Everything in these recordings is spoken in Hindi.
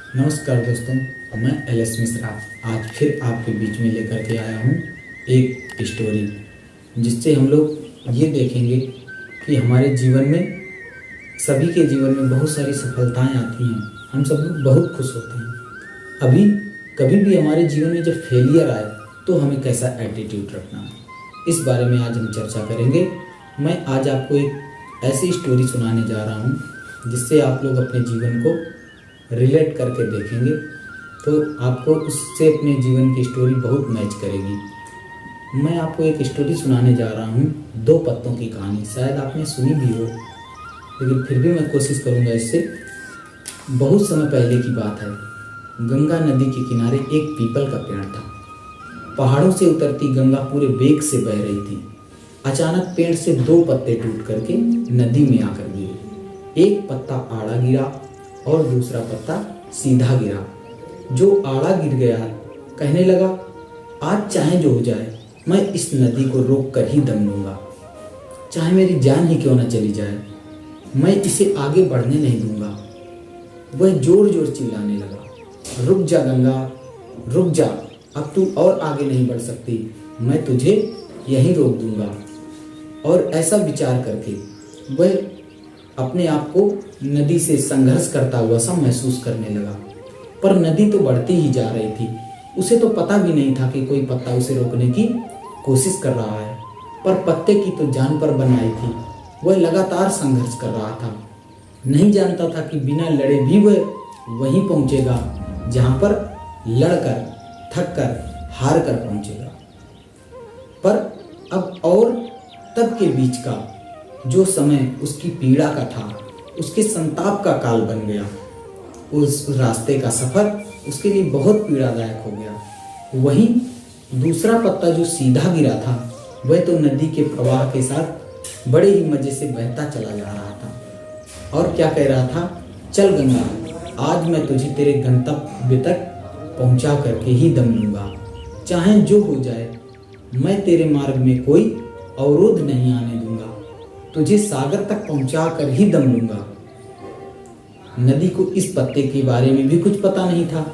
नमस्कार दोस्तों, मैं एल.एस. मिश्रा आज फिर आपके बीच में लेकर के आया हूँ एक स्टोरी जिससे हम लोग ये देखेंगे कि हमारे जीवन में सभी के जीवन में बहुत सारी सफलताएं आती हैं। हम सब लोग बहुत खुश होते हैं। अभी कभी भी हमारे जीवन में जब फेलियर आए तो हमें कैसा एटीट्यूड रखना है, इस बारे में आज हम चर्चा करेंगे। मैं आज आपको एक ऐसी स्टोरी सुनाने जा रहा हूँ जिससे आप लोग अपने जीवन को रिलेट करके देखेंगे तो आपको उससे अपने जीवन की स्टोरी बहुत मैच करेगी। मैं आपको एक स्टोरी सुनाने जा रहा हूँ, दो पत्तों की कहानी। शायद आपने सुनी भी हो, लेकिन फिर भी मैं कोशिश करूँगा इससे। बहुत समय पहले की बात है। गंगा नदी के किनारे एक पीपल का पेड़ था। पहाड़ों से उतरती गंगा पूरे वेग से बह रही थी। अचानक पेड़ से दो पत्ते टूट करके नदी में आकर गिरे। एक पत्ता आड़ा गिरा और दूसरा पत्ता सीधा गिरा। जो आड़ा गिर गया कहने लगा, आज चाहे जो हो जाए मैं इस नदी को रोक कर ही दम लूंगा, चाहे मेरी जान ही क्यों न चली जाए, मैं इसे आगे बढ़ने नहीं दूंगा। वह जोर जोर चिल्लाने लगा, रुक जा गंगा, रुक जा, अब तू और आगे नहीं बढ़ सकती, मैं तुझे यहीं रोक दूंगा। और ऐसा विचार करके वह अपने आप को नदी से संघर्ष करता हुआ सा महसूस करने लगा। पर नदी तो बढ़ती ही जा रही थी। उसे तो पता भी नहीं था कि कोई पत्ता उसे रोकने की कोशिश कर रहा है। पर पत्ते की तो जान पर बनाई थी। वह लगातार संघर्ष कर रहा था। नहीं जानता था कि बिना लड़े भी वह वहीं पहुंचेगा जहां पर लड़कर, थक कर, हार कर पहुंचेगा। पर अब और तब के बीच का जो समय उसकी पीड़ा का था, उसके संताप का काल बन गया। उस रास्ते का सफर उसके लिए बहुत पीड़ादायक हो गया। वहीं दूसरा पत्ता जो सीधा गिरा था, वह तो नदी के प्रवाह के साथ बड़े ही मजे से बहता चला जा रहा था और क्या कह रहा था, चल गंगा, आज मैं तुझे तेरे गंतव्य तक पहुंचा करके ही दम लूंगा, चाहे जो हो जाए मैं तेरे मार्ग में कोई अवरोध नहीं आने दूंगा, तुझे सागर तक पहुंचा कर ही दम लूंगा। नदी को इस पत्ते के बारे में भी कुछ पता नहीं था।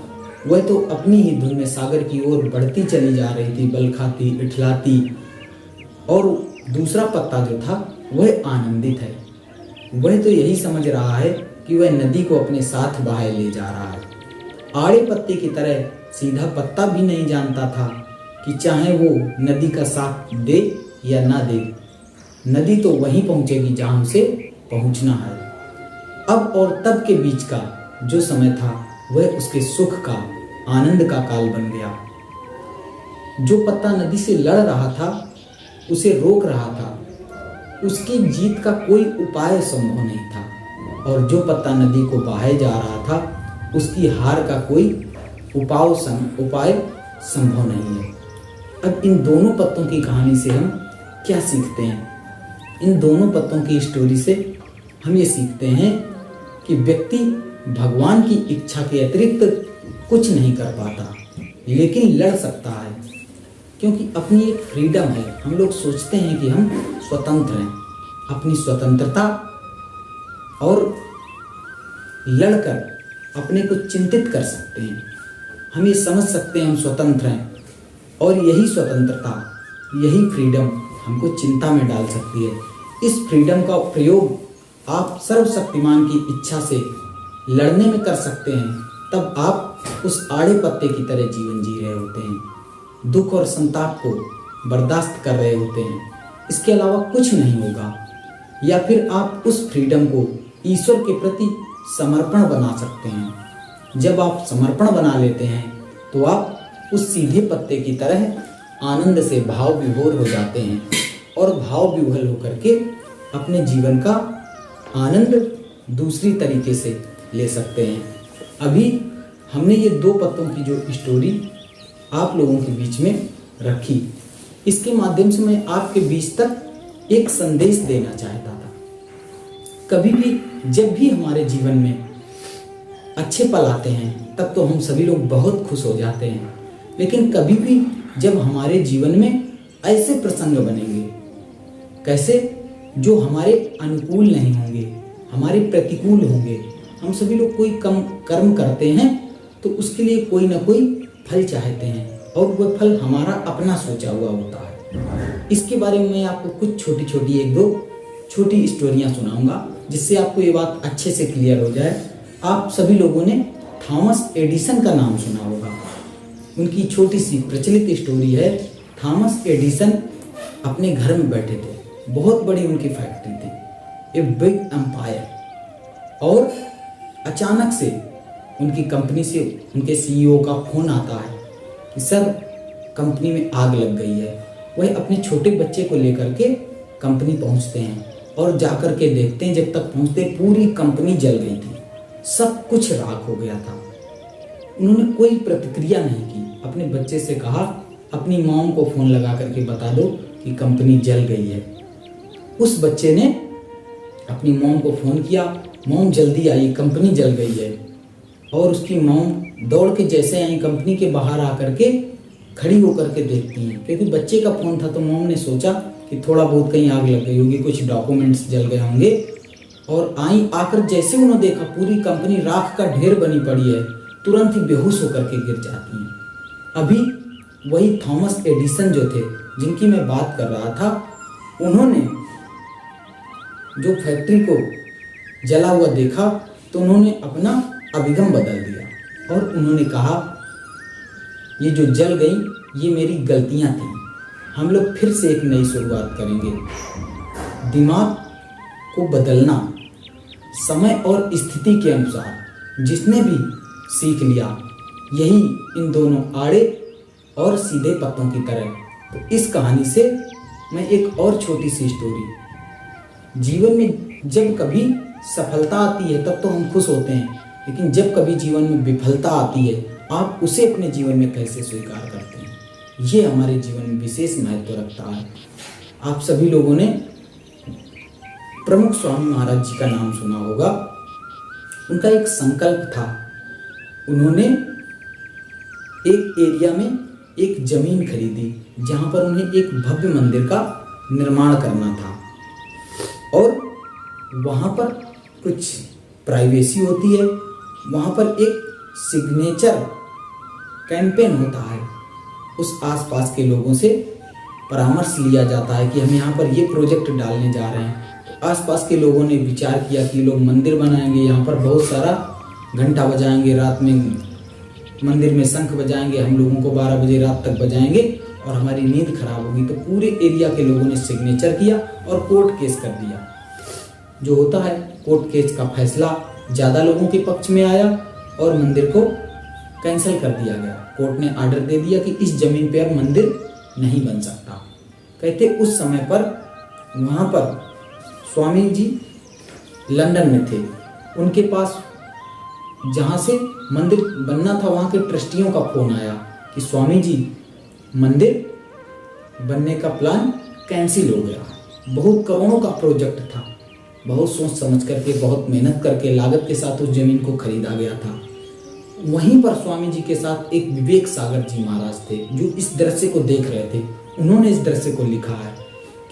वह तो अपनी ही धुन में सागर की ओर बढ़ती चली जा रही थी, बल खाती, इठलाती। और दूसरा पत्ता जो था वह आनंदित है। वह तो यही समझ रहा है कि वह नदी को अपने साथ बहाए ले जा रहा है। आड़े पत्ते की तरह सीधा पत्ता भी नहीं जानता था कि चाहे वो नदी का साथ दे या ना दे, नदी तो वहीं पहुंचेगी जहां उसे पहुंचना है। अब और तब के बीच का जो समय था वह उसके सुख का, आनंद का काल बन गया। जो पत्ता नदी से लड़ रहा था, उसे रोक रहा था, उसकी जीत का कोई उपाय संभव नहीं था। और जो पत्ता नदी को बहाए जा रहा था, उसकी हार का कोई उपाय संभव नहीं है। अब इन दोनों पत्तों की कहानी से हम क्या सीखते हैं? इन दोनों पत्तों की स्टोरी से हम ये सीखते हैं कि व्यक्ति भगवान की इच्छा के अतिरिक्त कुछ नहीं कर पाता, लेकिन लड़ सकता है, क्योंकि अपनी एक फ्रीडम है। हम लोग सोचते हैं कि हम स्वतंत्र हैं, अपनी स्वतंत्रता और लड़कर अपने को चिंतित कर सकते हैं। हम ये समझ सकते हैं हम स्वतंत्र हैं, और यही स्वतंत्रता, यही फ्रीडम हमको चिंता में डाल सकती है। इस फ्रीडम का प्रयोग आप सर्वशक्तिमान की इच्छा से लड़ने में कर सकते हैं। तब आप उस आड़े पत्ते की तरह जीवन जी रहे होते हैं, दुख और संताप को बर्दाश्त कर रहे होते हैं, इसके अलावा कुछ नहीं होगा। या फिर आप उस फ्रीडम को ईश्वर के प्रति समर्पण बना सकते हैं। जब आप समर्पण बना लेते हैं तो आप उस सीधे पत्ते की तरह आनंद से भाव विभोर हो जाते हैं और भाव विह्वल होकर के अपने जीवन का आनंद दूसरी तरीके से ले सकते हैं। अभी हमने ये दो पत्तों की जो स्टोरी आप लोगों के बीच में रखी, इसके माध्यम से मैं आपके बीच तक एक संदेश देना चाहता था। कभी भी जब भी हमारे जीवन में अच्छे पल आते हैं तब तो हम सभी लोग बहुत खुश हो जाते हैं, लेकिन कभी भी जब हमारे जीवन में ऐसे प्रसंग बनेंगे, कैसे, जो हमारे अनुकूल नहीं होंगे, हमारे प्रतिकूल होंगे, हम सभी लोग कोई कम कर्म करते हैं तो उसके लिए कोई ना कोई फल चाहते हैं और वह फल हमारा अपना सोचा हुआ होता है। इसके बारे में मैं आपको कुछ छोटी छोटी एक दो छोटी स्टोरियां सुनाऊंगा जिससे आपको ये बात अच्छे से क्लियर हो जाए। आप सभी लोगों ने थॉमस एडिसन का नाम सुना होगा। उनकी छोटी सी प्रचलित स्टोरी है। थॉमस एडिसन अपने घर में बैठे थे, बहुत बड़ी उनकी फैक्ट्री थी, ए बिग एम्पायर, और अचानक से उनकी कंपनी से उनके सीईओ का फोन आता है कि सर कंपनी में आग लग गई है। वह अपने छोटे बच्चे को लेकर के कंपनी पहुंचते हैं और जाकर के देखते हैं, जब तक पहुंचते पूरी कंपनी जल गई थी, सब कुछ राख हो गया था। उन्होंने कोई प्रतिक्रिया नहीं की। अपने बच्चे से कहा अपनी मॉम को फोन लगा करके बता दो कि कंपनी जल गई है। उस बच्चे ने अपनी मॉम को फोन किया, मॉम जल्दी आई, कंपनी जल गई है। और उसकी मॉम दौड़ के जैसे आई, कंपनी के बाहर आकर के खड़ी होकर के देखती हैं, क्योंकि बच्चे का फोन था तो मॉम ने सोचा कि थोड़ा बहुत कहीं आग लग गई होगी, कुछ डॉक्यूमेंट्स जल गए होंगे। और आई, आकर जैसे उन्होंने देखा पूरी कंपनी राख का ढेर बनी पड़ी है, तुरंत ही बेहोश होकर के गिर जाती हैं। अभी वही थॉमस एडिसन जो थे जिनकी मैं बात कर रहा था, उन्होंने जो फैक्ट्री को जला हुआ देखा तो उन्होंने अपना अभिगम बदल दिया और उन्होंने कहा ये जो जल गई ये मेरी गलतियां थी, हम लोग फिर से एक नई शुरुआत करेंगे। दिमाग को बदलना समय और स्थिति के अनुसार जिसने भी सीख लिया, यही इन दोनों आड़े और सीधे पत्तों की तरह। तो इस कहानी से मैं एक और छोटी सी स्टोरी, जीवन में जब कभी सफलता आती है तब तो हम खुश होते हैं, लेकिन जब कभी जीवन में विफलता आती है आप उसे अपने जीवन में कैसे स्वीकार करते हैं, ये हमारे जीवन में विशेष महत्व रखता है। आप सभी लोगों ने प्रमुख स्वामी महाराज जी का नाम सुना होगा। उनका एक संकल्प था, उन्होंने एक एरिया में एक जमीन खरीदी जहां पर उन्हें एक भव्य मंदिर का निर्माण करना था और वहां पर कुछ प्राइवेसी होती है, वहां पर एक सिग्नेचर कैंपेन होता है, उस आसपास के लोगों से परामर्श लिया जाता है कि हम यहाँ पर ये प्रोजेक्ट डालने जा रहे हैं। तो आसपास के लोगों ने विचार किया कि लोग मंदिर बनाएंगे, यहाँ पर बहुत सारा घंटा बजाएंगे, रात में मंदिर में शंख बजाएंगे, हम लोगों को 12 बजे रात तक बजाएंगे और हमारी नींद खराब होगी। तो पूरे एरिया के लोगों ने सिग्नेचर किया और कोर्ट केस कर दिया। जो होता है कोर्ट केस का फैसला ज़्यादा लोगों के पक्ष में आया और मंदिर को कैंसिल कर दिया गया। कोर्ट ने आर्डर दे दिया कि इस जमीन पे अब मंदिर नहीं बन सकता। कहते उस समय पर वहाँ पर स्वामी जी लंदन में थे, उनके पास जहाँ से मंदिर बनना था वहाँ के ट्रस्टियों का फोन आया कि स्वामी जी मंदिर बनने का प्लान कैंसिल हो गया। बहुत करोड़ों का प्रोजेक्ट था, बहुत सोच समझ करके, बहुत मेहनत करके, लागत के साथ उस जमीन को खरीदा गया था। वहीं पर स्वामी जी के साथ एक विवेक सागर जी महाराज थे जो इस दृश्य को देख रहे थे। उन्होंने इस दृश्य को लिखा है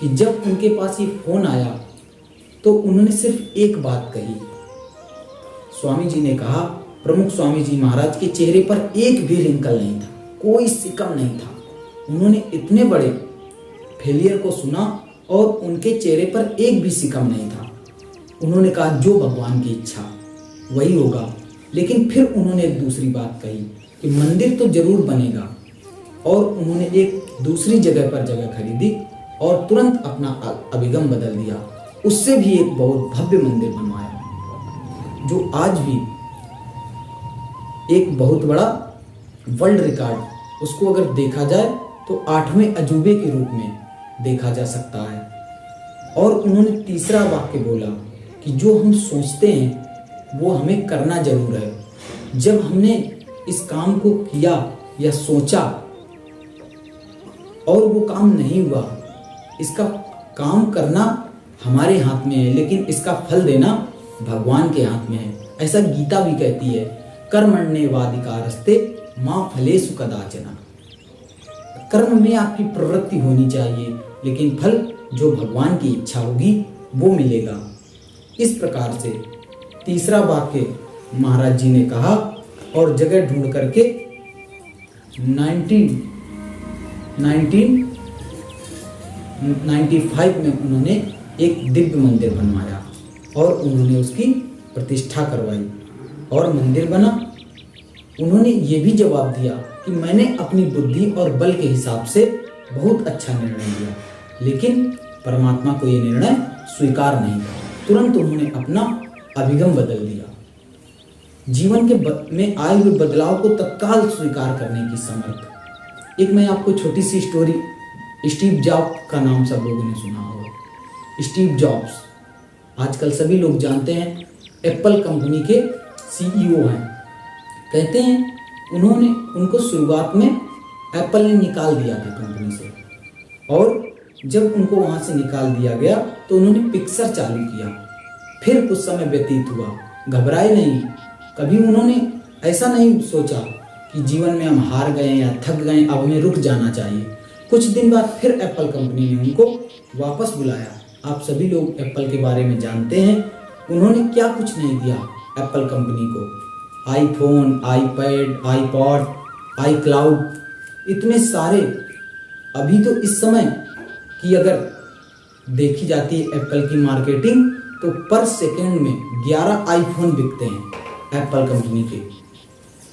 कि जब उनके पास ये फोन आया तो उन्होंने सिर्फ एक बात कही। स्वामी जी ने कहा, प्रमुख स्वामी जी महाराज के चेहरे पर एक भी रिंकल नहीं था, कोई सिकम नहीं था। उन्होंने इतने बड़े फेलियर को सुना और उनके चेहरे पर एक भी सिकम नहीं था। उन्होंने कहा जो भगवान की इच्छा वही होगा। लेकिन फिर उन्होंने एक दूसरी बात कही कि मंदिर तो जरूर बनेगा, और उन्होंने एक दूसरी जगह पर जगह खरीदी और तुरंत अपना अभिगम बदल दिया। उससे भी एक बहुत भव्य मंदिर बनवाया जो आज भी एक बहुत बड़ा वर्ल्ड रिकॉर्ड, उसको अगर देखा जाए तो 8वें अजूबे के रूप में देखा जा सकता है। और उन्होंने तीसरा वाक्य बोला कि जो हम सोचते हैं वो हमें करना जरूर है। जब हमने इस काम को किया या सोचा और वो काम नहीं हुआ, इसका काम करना हमारे हाथ में है, लेकिन इसका फल देना भगवान के हाथ में है। ऐसा गीता भी कहती है, कर्मण्येवाधिकारस्ते मां फलेषु कदाचन। कर्म में आपकी प्रवृत्ति होनी चाहिए, लेकिन फल जो भगवान की इच्छा होगी वो मिलेगा। इस प्रकार से तीसरा वाक्य महाराज जी ने कहा और जगह ढूंढ करके 1995 में उन्होंने एक दिव्य मंदिर बनवाया और उन्होंने उसकी प्रतिष्ठा करवाई और मंदिर बना। उन्होंने ये भी जवाब दिया कि मैंने अपनी बुद्धि और बल के हिसाब से बहुत अच्छा निर्णय लिया, लेकिन परमात्मा को ये निर्णय स्वीकार नहीं था। तुरंत उन्होंने अपना अभिगम बदल दिया। जीवन के में आए हुए बदलाव को तत्काल स्वीकार करने की समर्थ। एक मैं आपको छोटी सी स्टोरी, स्टीव जॉब्स का नाम सब लोगों ने सुना होगा। स्टीव जॉब्स आजकल सभी लोग जानते हैं, एप्पल कंपनी के सीईओ हैं। कहते हैं उनको शुरुआत में एप्पल ने निकाल दिया था कंपनी से, और जब उनको वहाँ से निकाल दिया गया तो उन्होंने पिक्सर चालू किया। फिर कुछ समय व्यतीत हुआ, घबराए नहीं, कभी उन्होंने ऐसा नहीं सोचा कि जीवन में हम हार गए या थक गए, अब हमें रुक जाना चाहिए। कुछ दिन बाद फिर एप्पल कंपनी ने उनको वापस बुलाया। आप सभी लोग एप्पल के बारे में जानते हैं, उन्होंने क्या कुछ नहीं दिया एप्पल कंपनी को। आईफोन, आईपैड, आईपॉड, आईक्लाउड, इतने सारे। अभी तो इस समय की अगर देखी जाती है एप्पल की मार्केटिंग, तो पर सेकंड में 11 आईफोन बिकते हैं एप्पल कंपनी के।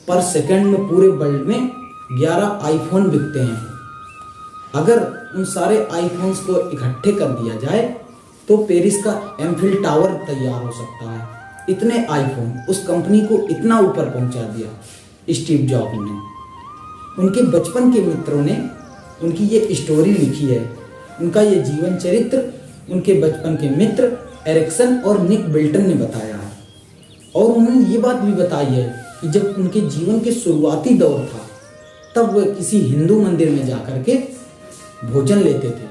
पर सेकंड में पूरे वर्ल्ड में 11 आईफोन बिकते हैं। अगर उन सारे आईफोन्स को इकट्ठे कर दिया जाए तो पेरिस का एम्फिल टावर तैयार हो सकता है। इतने आईफोन, उस कंपनी को इतना ऊपर पहुंचा दिया स्टीव जॉब ने। उनके बचपन के मित्रों ने उनकी ये स्टोरी लिखी है, उनका ये जीवन चरित्र उनके बचपन के मित्र एरिक्सन और निक बिल्टन ने बताया है। और उन्होंने ये बात भी बताई है कि जब उनके जीवन के शुरुआती दौर था, तब वह किसी हिंदू मंदिर में जाकर के भोजन लेते थे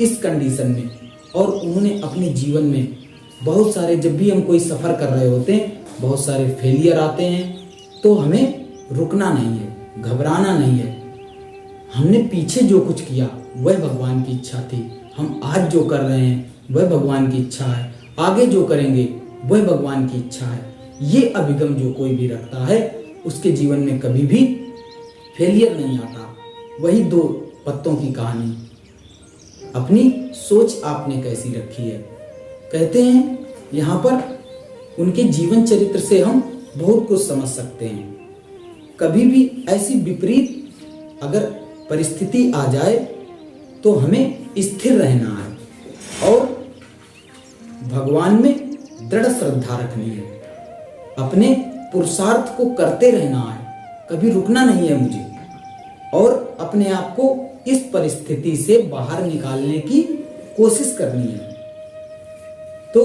इस कंडीशन में। और उन्होंने अपने जीवन में बहुत सारे, जब भी हम कोई सफ़र कर रहे होते हैं, बहुत सारे फेलियर आते हैं, तो हमें रुकना नहीं है, घबराना नहीं है। हमने पीछे जो कुछ किया वह भगवान की इच्छा थी, हम आज जो कर रहे हैं वह भगवान की इच्छा है, आगे जो करेंगे वह भगवान की इच्छा है। ये अभिगम जो कोई भी रखता है उसके जीवन में कभी भी फेलियर नहीं आता। वही 2 पत्तों की कहानी, अपनी सोच आपने कैसी रखी है। कहते हैं यहाँ पर उनके जीवन चरित्र से हम बहुत कुछ समझ सकते हैं। कभी भी ऐसी विपरीत अगर परिस्थिति आ जाए तो हमें स्थिर रहना है और भगवान में दृढ़ श्रद्धा रखनी है, अपने पुरुषार्थ को करते रहना है, कभी रुकना नहीं है मुझे, और अपने आप को इस परिस्थिति से बाहर निकालने की कोशिश करनी है। तो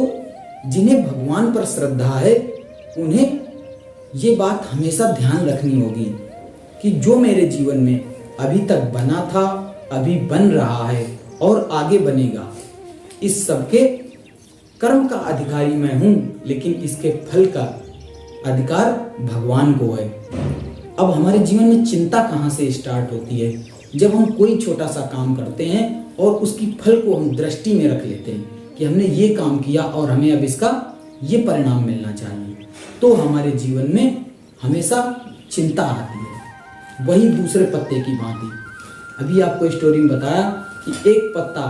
जिन्हें भगवान पर श्रद्धा है उन्हें ये बात हमेशा ध्यान रखनी होगी कि जो मेरे जीवन में अभी तक बना था, अभी बन रहा है और आगे बनेगा, इस सब के कर्म का अधिकारी मैं हूं, लेकिन इसके फल का अधिकार भगवान को है। अब हमारे जीवन में चिंता कहाँ से स्टार्ट होती है? जब हम कोई छोटा सा काम करते हैं और उसकी फल को हम दृष्टि में रख लेते हैं कि हमने ये काम किया और हमें अब इसका ये परिणाम मिलना चाहिए, तो हमारे जीवन में हमेशा चिंता आती है। वही दूसरे पत्ते की भांति अभी आपको स्टोरी में बताया कि एक पत्ता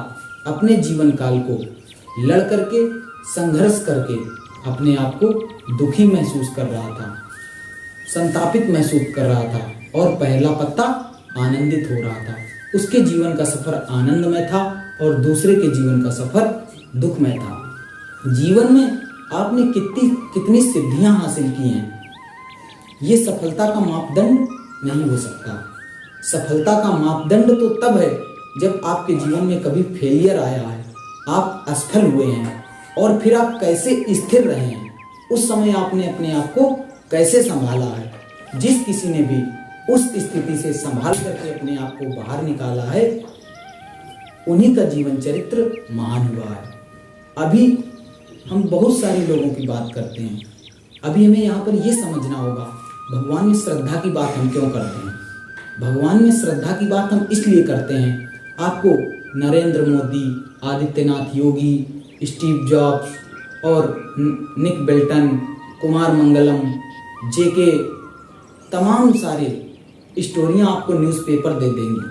अपने जीवन काल को लड़ करके, संघर्ष करके अपने आप को दुखी महसूस कर रहा था, संतापित महसूस कर रहा था, और पहला पत्ता आनंदित हो रहा था। उसके जीवन का सफर आनंदमय था और दूसरे के जीवन का सफर दुखमय था। जीवन में आपने कितनी सिद्धियां हासिल की हैं, ये सफलता का मापदंड नहीं हो सकता। सफलता का मापदंड तो तब है जब आपके जीवन में कभी फेलियर आया है, आप असफल हुए हैं, और फिर आप कैसे स्थिर रहे हैं, उस समय आपने अपने आप को कैसे संभाला है। जिस किसी ने भी उस स्थिति से संभाल करके अपने आप को बाहर निकाला है, उन्हीं का जीवन चरित्र महान हुआ है। अभी हम बहुत सारे लोगों की बात करते हैं, अभी हमें यहाँ पर ये समझना होगा भगवान में श्रद्धा की बात हम क्यों करते हैं। भगवान में श्रद्धा की बात हम इसलिए करते हैं, आपको नरेंद्र मोदी, आदित्यनाथ योगी, स्टीव जॉब्स और निक बिल्टन कुमार मंगलम, जेके, तमाम सारे स्टोरियाँ आपको न्यूज़पेपर दे देंगी,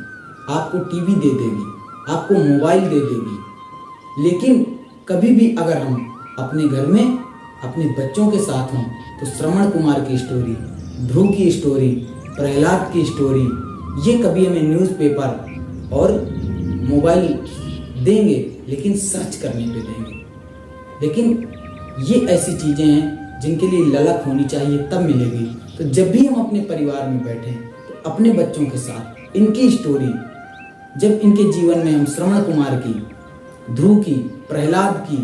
आपको टीवी दे देगी, आपको मोबाइल दे देगी। लेकिन कभी भी अगर हम अपने घर में अपने बच्चों के साथ हों तो श्रवण कुमार की स्टोरी, ध्रुव की स्टोरी, प्रहलाद की स्टोरी, ये कभी हमें न्यूज़पेपर और मोबाइल देंगे लेकिन सर्च करने पे देंगे। लेकिन ये ऐसी चीज़ें हैं जिनके लिए ललक होनी चाहिए, तब मिलेगी। तो जब भी हम अपने परिवार में बैठें तो अपने बच्चों के साथ इनकी स्टोरी, जब इनके जीवन में हम श्रवण कुमार की, ध्रुव की, प्रहलाद की,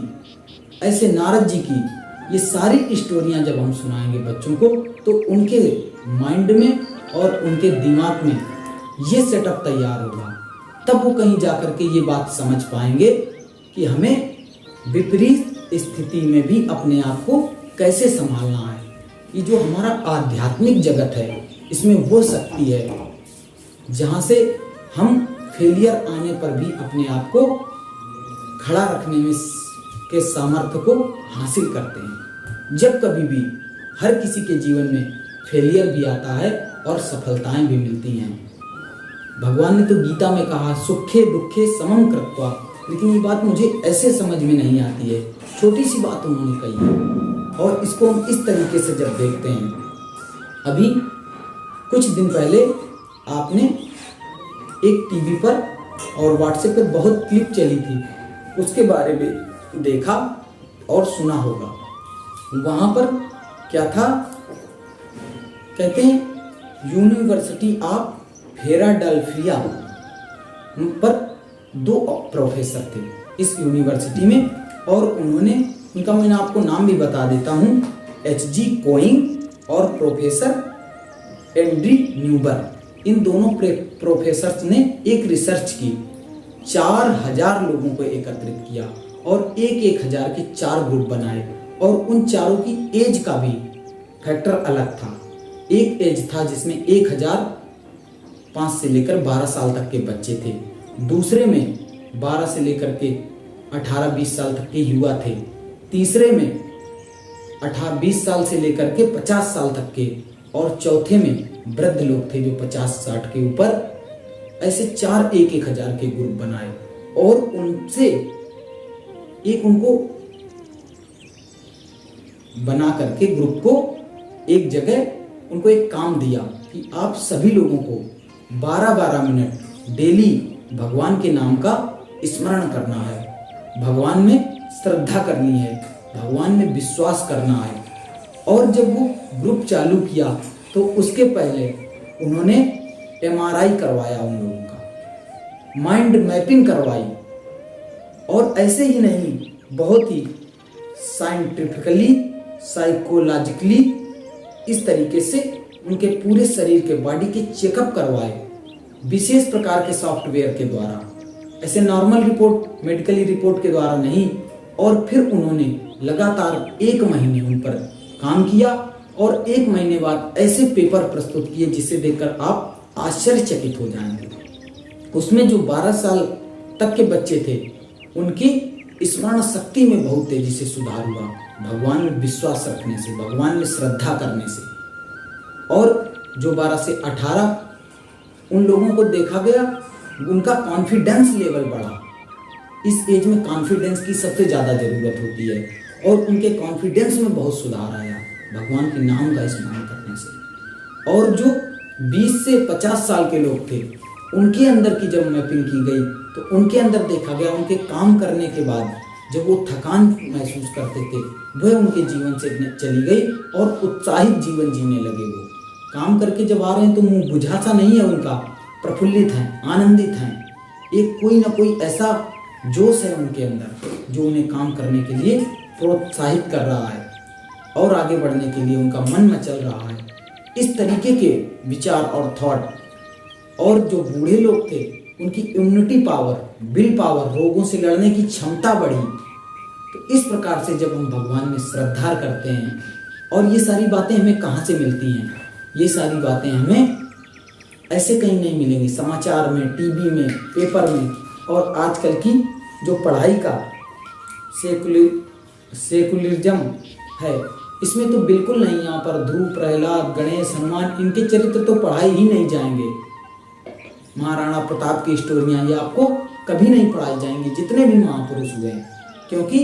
ऐसे नारद जी की, ये सारी स्टोरियां जब हम सुनाएंगे बच्चों को तो उनके माइंड में और उनके दिमाग में ये सेटअप तैयार होगा। तब वो कहीं जाकर के ये बात समझ पाएंगे कि हमें विपरीत स्थिति में भी अपने आप को कैसे संभालना है। ये जो हमारा आध्यात्मिक जगत है, इसमें वो शक्ति है जहाँ से हम फेलियर आने पर भी अपने आप को खड़ा रखने में के सामर्थ्य को हासिल करते हैं। जब कभी भी हर किसी के जीवन में फेलियर भी आता है और सफलताएं भी मिलती हैं। भगवान ने तो गीता में कहा सुखे दुखे समम कृत्वा, लेकिन ये बात मुझे ऐसे समझ में नहीं आती है। छोटी सी बात उन्होंने कही है और इसको हम इस तरीके से जब देखते हैं, अभी कुछ दिन पहले आपने एक टीवी पर और व्हाट्सएप पर बहुत क्लिप चली थी, उसके बारे में देखा और सुना होगा। वहाँ पर क्या था, कहते हैं यूनिवर्सिटी ऑफ फिलाडेल्फिया पर 2 प्रोफेसर थे इस यूनिवर्सिटी में, और उन्होंने, उनका मैं आपको नाम भी बता देता हूँ, H.G. कोइंग और प्रोफेसर एंड्री न्यूबर। इन दोनों प्रोफेसर्स ने एक रिसर्च की, 4000 लोगों को एकत्रित किया और 1000 के 4 ग्रुप बनाए, और उन चारों की एज का भी फैक्टर अलग था। एक एज था जिसमें 1005 से लेकर 12 साल तक के बच्चे थे, दूसरे में 12 से लेकर के 18-20 साल तक के युवा थे, तीसरे में 20 साल से लेकर के 50 साल तक के, और चौथे में वृद्ध लोग थे जो 50-60 के ऊपर। ऐसे 4 1000 के ग्रुप बनाए और उनसे उनको बना करके ग्रुप को एक जगह उनको एक काम दिया कि आप सभी लोगों को 12-12 मिनट डेली भगवान के नाम का स्मरण करना है, भगवान में श्रद्धा करनी है, भगवान में विश्वास करना है। और जब वो ग्रुप चालू किया तो उसके पहले उन्होंने MRI करवाया, उन लोगों का माइंड मैपिंग करवाई, और ऐसे ही नहीं, बहुत ही साइंटिफिकली, साइकोलॉजिकली इस तरीके से उनके पूरे शरीर के बॉडी के चेकअप करवाए विशेष प्रकार के सॉफ्टवेयर के द्वारा, ऐसे नॉर्मल रिपोर्ट, मेडिकली रिपोर्ट के द्वारा नहीं। और फिर उन्होंने लगातार 1 महीने उन पर काम किया और 1 महीने बाद ऐसे पेपर प्रस्तुत किए जिसे देखकर आप आश्चर्यचकित हो जाएंगे। उसमें जो 12 साल तक के बच्चे थे उनकी स्मरण शक्ति में बहुत तेजी से सुधार हुआ, भगवान में विश्वास रखने से, भगवान में श्रद्धा करने से। और जो 12 से 18 उन लोगों को देखा गया, उनका कॉन्फिडेंस लेवल बढ़ा। इस एज में कॉन्फिडेंस की सबसे ज़्यादा ज़रूरत होती है, और उनके कॉन्फिडेंस में बहुत सुधार आया भगवान के नाम का स्मरण करने से। और जो 20 से 50 साल के लोग थे उनके अंदर की जब मैपिंग की गई तो उनके अंदर देखा गया, उनके काम करने के बाद जब वो थकान महसूस करते थे वह उनके जीवन से चली गई और उत्साहित जीवन जीने लगे। वो काम करके जब आ रहे हैं तो मुंह बुझा सा नहीं है उनका, प्रफुल्लित हैं, आनंदित हैं। एक कोई ना कोई ऐसा जोश है उनके अंदर जो उन्हें काम करने के लिए प्रोत्साहित कर रहा है और आगे बढ़ने के लिए उनका मन मचल रहा है। इस तरीके के विचार और थॉट। और जो बूढ़े लोग थे उनकी इम्यूनिटी पावर, विल पावर, रोगों से लड़ने की क्षमता बढ़ी। तो इस प्रकार से जब हम भगवान में श्रद्धा करते हैं, और ये सारी बातें हमें कहाँ से मिलती हैं? ये सारी बातें हमें ऐसे कहीं नहीं मिलेंगी, समाचार में, टीवी में, पेपर में। और आजकल की जो पढ़ाई का सेकुलरिज्म है इसमें तो बिल्कुल नहीं। यहाँ पर ध्रुव, प्रहलाद, गणेश, हनुमान, इनके चरित्र तो पढ़ाए ही नहीं जाएंगे। महाराणा प्रताप की स्टोरियां ये आपको कभी नहीं पढ़ाई जाएंगी, जितने भी महापुरुष हुए हैं, क्योंकि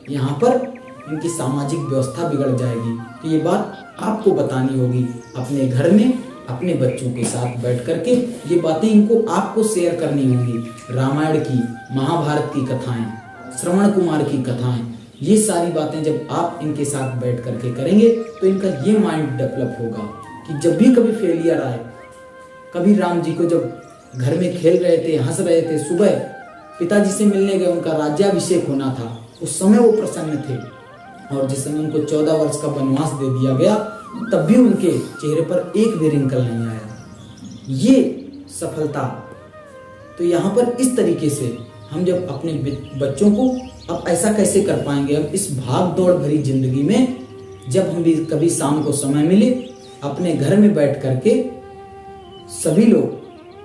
यहाँ पर इनकी सामाजिक व्यवस्था बिगड़ जाएगी। तो ये बात आपको बतानी होगी अपने घर में अपने बच्चों के साथ बैठ करके। ये बातें इनको आपको शेयर करनी होंगी। रामायण की, महाभारत की कथाएं, श्रवण कुमार की कथाएं, ये सारी बातें जब आप इनके साथ बैठ करके करेंगे तो इनका ये माइंड डेवलप होगा कि जब भी कभी फेलियर आए, कभी राम जी को जब घर में खेल रहे थे, हंस रहे थे, सुबह पिताजी से मिलने गए, उनका राज्याभिषेक होना था, उस समय वो प्रसन्न थे। और जिस समय उनको 14 वर्ष का वनवास दे दिया गया, तब भी उनके चेहरे पर एक भी रिंकल नहीं आया। ये सफलता। तो यहाँ पर इस तरीके से हम जब अपने बच्चों को, अब ऐसा कैसे कर पाएंगे? अब इस भाग दौड़ भरी जिंदगी में जब हम भी कभी शाम को समय मिले, अपने घर में बैठ करके, सभी लोग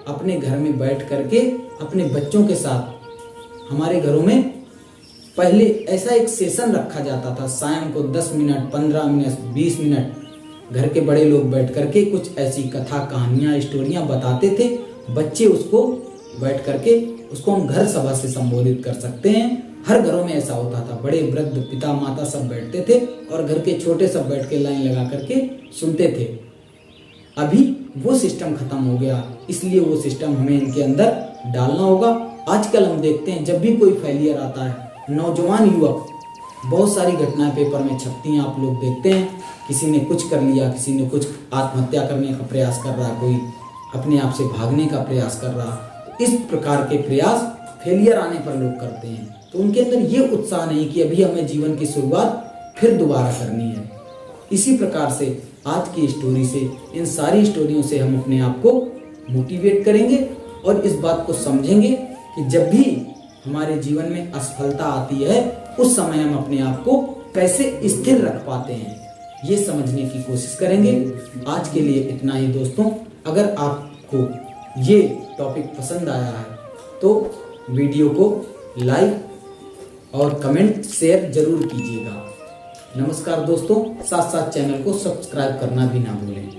अपने घर में बैठ करके अपने बच्चों के साथ, हमारे घरों में पहले ऐसा एक सेशन रखा जाता था, शाम को 10 मिनट, 15 मिनट, 20 मिनट घर के बड़े लोग बैठ करके कुछ ऐसी कथा, कहानियां, स्टोरियां बताते थे। बच्चे उसको बैठ करके, उसको हम घर सभा से संबोधित कर सकते हैं। हर घरों में ऐसा होता था, बड़े वृद्ध पिता माता सब बैठते थे और घर के छोटे सब बैठ के लाइन लगा करके सुनते थे। अभी वो सिस्टम खत्म हो गया, इसलिए वो सिस्टम हमें इनके अंदर डालना होगा। आजकल हम देखते हैं जब भी कोई फेलियर आता है, नौजवान युवक, बहुत सारी घटनाएं पेपर में छपती हैं, आप लोग देखते हैं, किसी ने कुछ कर लिया, किसी ने कुछ आत्महत्या करने का प्रयास कर रहा, कोई अपने आप से भागने का प्रयास कर रहा। इस प्रकार के प्रयास फेलियर आने पर लोग करते हैं, तो उनके अंदर ये उत्साह नहीं कि अभी हमें जीवन की शुरुआत फिर दोबारा करनी है। इसी प्रकार से आज की स्टोरी से, इन सारी स्टोरियों से हम अपने आप को मोटिवेट करेंगे और इस बात को समझेंगे कि जब भी हमारे जीवन में असफलता आती है, उस समय हम अपने आप को कैसे स्थिर रख पाते हैं, ये समझने की कोशिश करेंगे। आज के लिए इतना ही दोस्तों। अगर आपको ये टॉपिक पसंद आया है तो वीडियो को लाइक और कमेंट शेयर जरूर कीजिएगा। नमस्कार दोस्तों, साथ साथ चैनल को सब्सक्राइब करना भी ना भूलें।